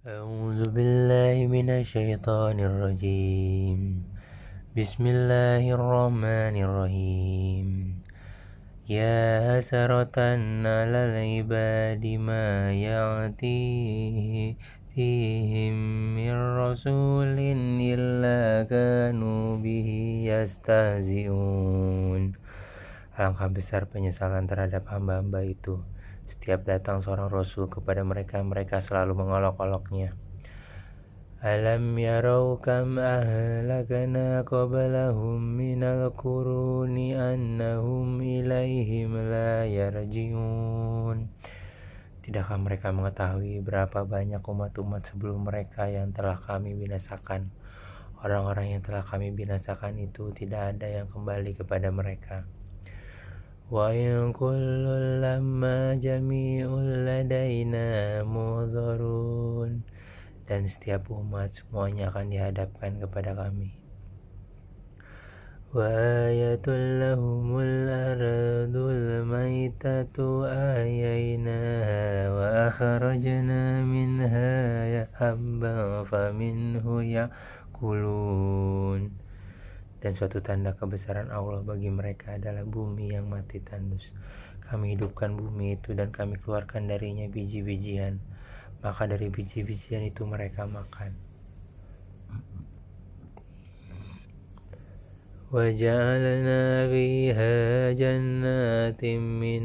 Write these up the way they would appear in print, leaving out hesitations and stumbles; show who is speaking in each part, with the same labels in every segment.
Speaker 1: أعوذ بالله من الشيطان الرجيم بسم الله الرحمن الرحيم يا حسرة على العباد ما يأتيهم من رسول إلا كانوا به يستهزئون. Alangkah besar penyesalan terhadap hamba-hamba itu. Setiap datang seorang Rasul kepada mereka, mereka selalu mengolok-oloknya. Alam yarau kam ahlakana qablahum minal quruni annahum ilaihim la yarji'un. Tidakkah mereka mengetahui berapa banyak umat-umat sebelum mereka yang telah kami binasakan? Orang-orang yang telah kami binasakan itu tidak ada yang kembali kepada mereka. Wa in kullu lamma jami'un ladaina muhdharun. Dan setiap umat semuanya akan dihadapkan kepada kami. Wa ayatul lahumul ardul maitatu ahyaynaha wa akhrajna minha habban faminhu ya'kulun. Dan suatu tanda kebesaran Allah bagi mereka adalah bumi yang mati tandus. Kami hidupkan bumi itu dan kami keluarkan darinya biji-bijian. Maka dari biji-bijian itu mereka makan. وَجَعَلْنَا فِيهَا جَنَّاتٍ مِّن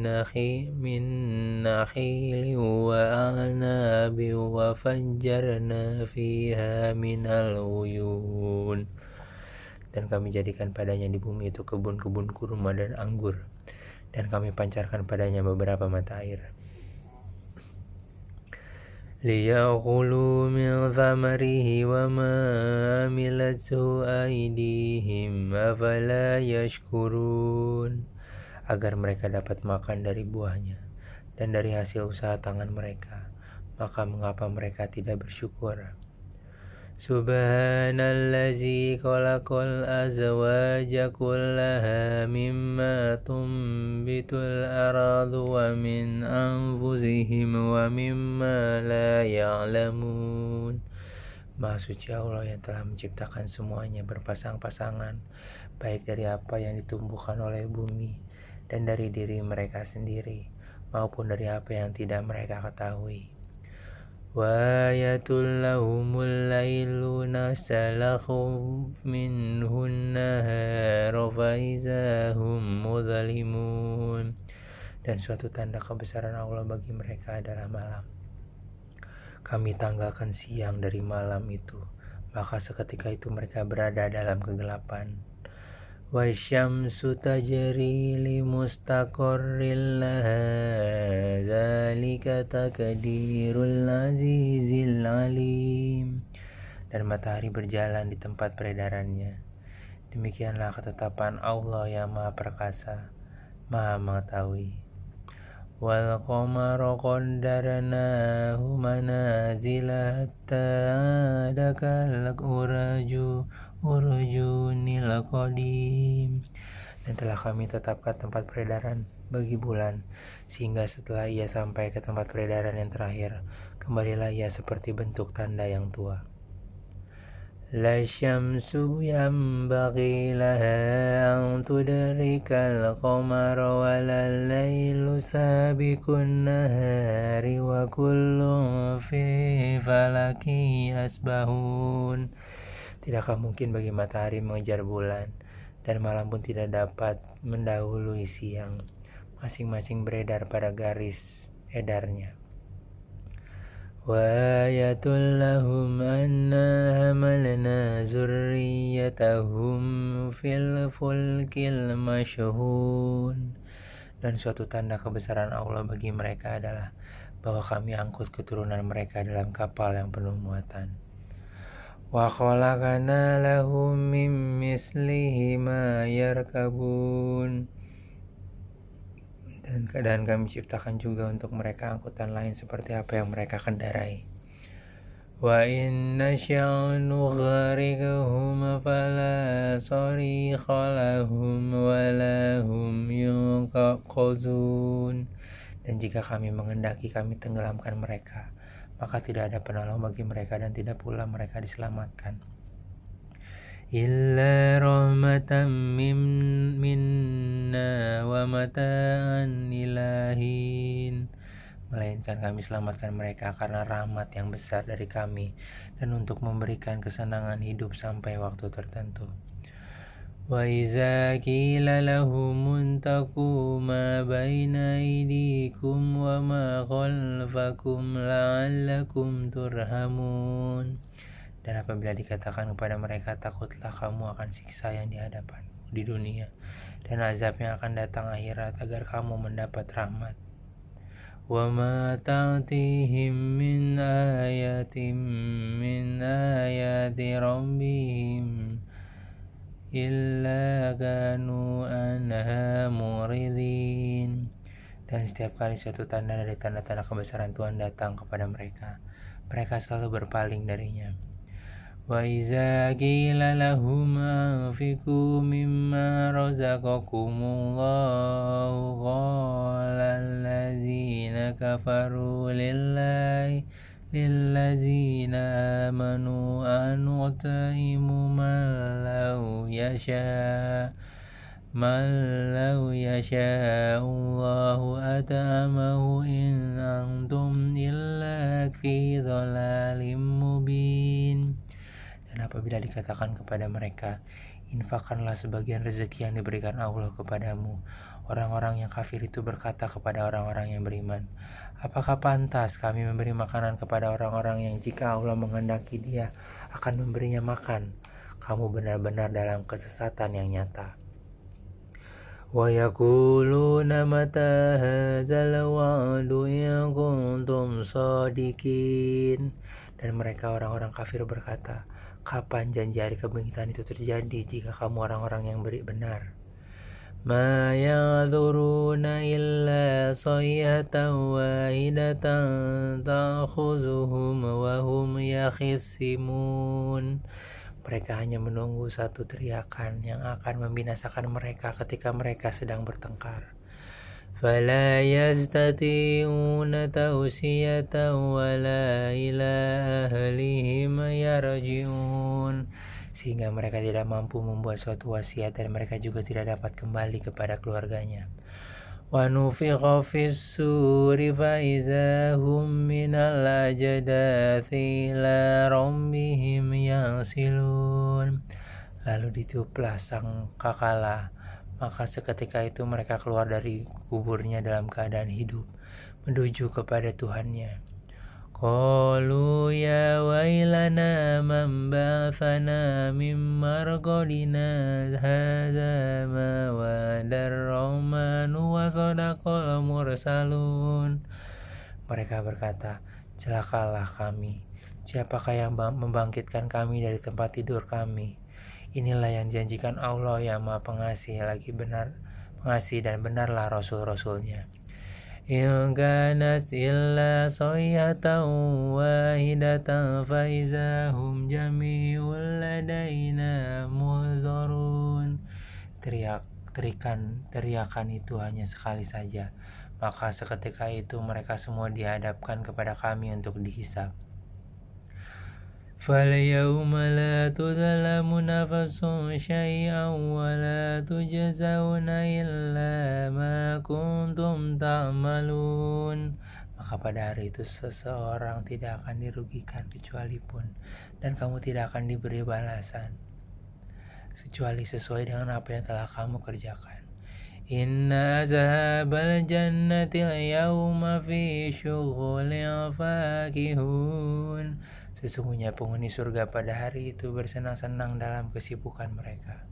Speaker 1: نَخِيلٍ وَأَعْنَابٍ وَفَجَّرْنَا فِيهَا مِنَ الْعُيُونِ. Dan kami jadikan padanya di bumi itu kebun-kebun kurma dan anggur, dan kami pancarkan padanya beberapa mata air. لِيَأْكُلُوا مِنْ ثَمَرِهِ وَمَا عَمِلَتْهُ أَيْدِيهِمْ أَفَلَا يَشْكُرُونَ. Agar mereka dapat makan dari buahnya dan dari hasil usaha tangan mereka, maka mengapa mereka tidak bersyukur? Subhanallazi khalaqal azwaja kullaha mimma tumbitul ardu wa min anfusihim wa mimma la ya'lamun. Maha suci Allah yang telah menciptakan semuanya berpasang-pasangan, baik dari apa yang ditumbuhkan oleh bumi dan dari diri mereka sendiri, maupun dari apa yang tidak mereka ketahui. Wa ayatul lahumul lailu nasalakhu minhun nahara fa izahum mudhalimun. Dan suatu tanda kebesaran Allah bagi mereka adalah malam. Kami tanggalkan siang dari malam itu, maka seketika itu mereka berada dalam kegelapan. Wasyamsu tajri limustaqarril laha dzalika taqdirul azizil alim. Dan matahari berjalan di tempat peredarannya. Demikianlah ketetapan Allah yang Maha Perkasa, Maha Mengetahui. Wal qamara qaddarnahu manazila hatta adakal urjunil qadim. Dan telah kami tetapkan tempat peredaran bagi bulan, sehingga setelah ia sampai ke tempat peredaran yang terakhir, kembalilah ia seperti bentuk tanda yang tua. La syamsu yanbaghi laha an tudrikal qamara walal lailu sabiqun nahari wa kullun fi falaki yasbahun. Tidakkah mungkin bagi matahari mengejar bulan, dan malam pun tidak dapat mendahului siang. Masing-masing beredar pada garis edarnya. Wa ayatul lahum anna hamalna zurriyatahum fil fulkil masyhun. Dan suatu tanda kebesaran Allah bagi mereka adalah bahwa kami angkut keturunan mereka dalam kapal yang penuh muatan. Wa khalaqna lahum min mislihi ma yarkabun. Dan keadaan kami ciptakan juga untuk mereka angkutan lain seperti apa yang mereka kendarai. Wa inna sya'nu nughriqhum fala sarikha lahum wa lahum yunqazun. Dan jika kami menghendaki, kami tenggelamkan mereka, maka tidak ada penolong bagi mereka dan tidak pula mereka diselamatkan. Illa rahmatan minna wa mata'an ilahin, melainkan kami selamatkan mereka karena rahmat yang besar dari kami dan untuk memberikan kesenangan hidup sampai waktu tertentu. Wa iza qila lahum untaqu ma baina aydikum wa ma khalfakum la'allakum turhamun, dan apabila dikatakan kepada mereka, takutlah kamu akan siksa yang di hadapan di dunia dan azab yang akan datang akhirat agar kamu mendapat rahmat. Wa ma ta'tihim min ayatin min ayati rabbihim illa kanu anha muridin, dan setiap kali suatu tanda dari tanda-tanda kebesaran Tuhan datang kepada mereka, mereka selalu berpaling darinya. Wa iza qila lahum anfiqu mimma razaqakumullahu qala allazina kafaru lillazina amanu anutaimu man law yasha Allahu at'amahu in antum illa fi dhalalim mubin. Dan apabila dikatakan kepada mereka, infakkanlah sebagian rezeki yang diberikan Allah kepadamu, orang-orang yang kafir itu berkata kepada orang-orang yang beriman, apakah pantas kami memberi makanan kepada orang-orang yang jika Allah menghendaki Dia akan memberinya makan? Kamu benar-benar dalam kesesatan yang nyata. Wa yaquluna mata hadzal wa'du in kuntum shadiqin, dan mereka orang-orang kafir berkata, kapan janji hari kebangkitan itu terjadi jika kamu orang-orang yang benar? Ma ya'dzuruna illa sayhatan wahidatan ta'khuzuhum wa hum yakhisimun. Mereka hanya menunggu satu teriakan yang akan membinasakan mereka ketika mereka sedang bertengkar. Fala yastati'una tawsiyatan wala ila ahlihim yarji'un, sehingga mereka tidak mampu membuat suatu wasiat dan mereka juga tidak dapat kembali kepada keluarganya. Wa nufikha fis suri fa iza hum minal ajdathi ila rabbihim yansilun, lalu ditiuplah sangkakala, maka seketika itu mereka keluar dari kuburnya dalam keadaan hidup, menuju kepada Tuhannya. Qalu ya wailana man ba'athana min marqadina hadza ma wa'adar rahmanu wa sadaqal mursalun. Mereka berkata, celakalah kami, siapakah yang membangkitkan kami dari tempat tidur kami? Inilah yang dijanjikan Allah yang Maha Pengasih dan benarlah rasul-rasulnya. In kanat illa sayhatan wahidatan fa iza hum jami'un ladaina muhzarun. Teriakan itu hanya sekali saja, maka seketika itu mereka semua dihadapkan kepada kami untuk dihisab. فَالْيَوْمَ لَا تُظْلَمُ نَفْسٌ شَيْئًا وَلَا تُجْزَوْنَ إِلَّا مَا كُنْتُمْ تَعْمَلُونَ. Maka pada hari itu seseorang tidak akan dirugikan kecuali pun, dan kamu tidak akan diberi balasan kecuali sesuai dengan apa yang telah kamu kerjakan. Inna ashabal jannati al-yawma fi syughulin fakihun. Sesungguhnya penghuni surga pada hari itu bersenang-senang dalam kesibukan mereka.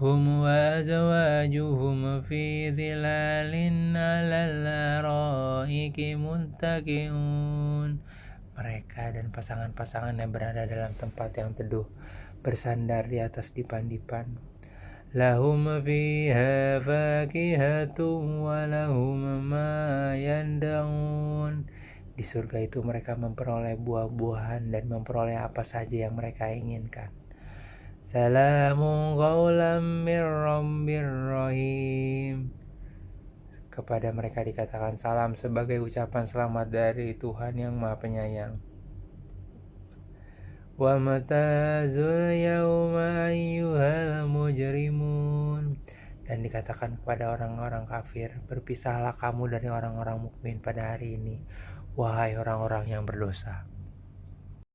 Speaker 1: Hum wa azwajuhum fi dhilalin 'alal araiki muttaqi'un. Mereka dan pasangan-pasangan yang berada dalam tempat yang teduh bersandar di atas dipan-dipan. Lahum fiha fakihatun wa lahum ma yanda'un. Di surga itu mereka memperoleh buah-buahan dan memperoleh apa saja yang mereka inginkan. Salamun qawlan mir rabbir rahim. Kepada mereka dikatakan salam sebagai ucapan selamat dari Tuhan yang Maha Penyayang. Wa matazul yauma ayyuhal mujrimun. Dan dikatakan kepada orang-orang kafir, berpisahlah kamu dari orang-orang mukmin pada hari ini, wahai orang-orang yang berdosa.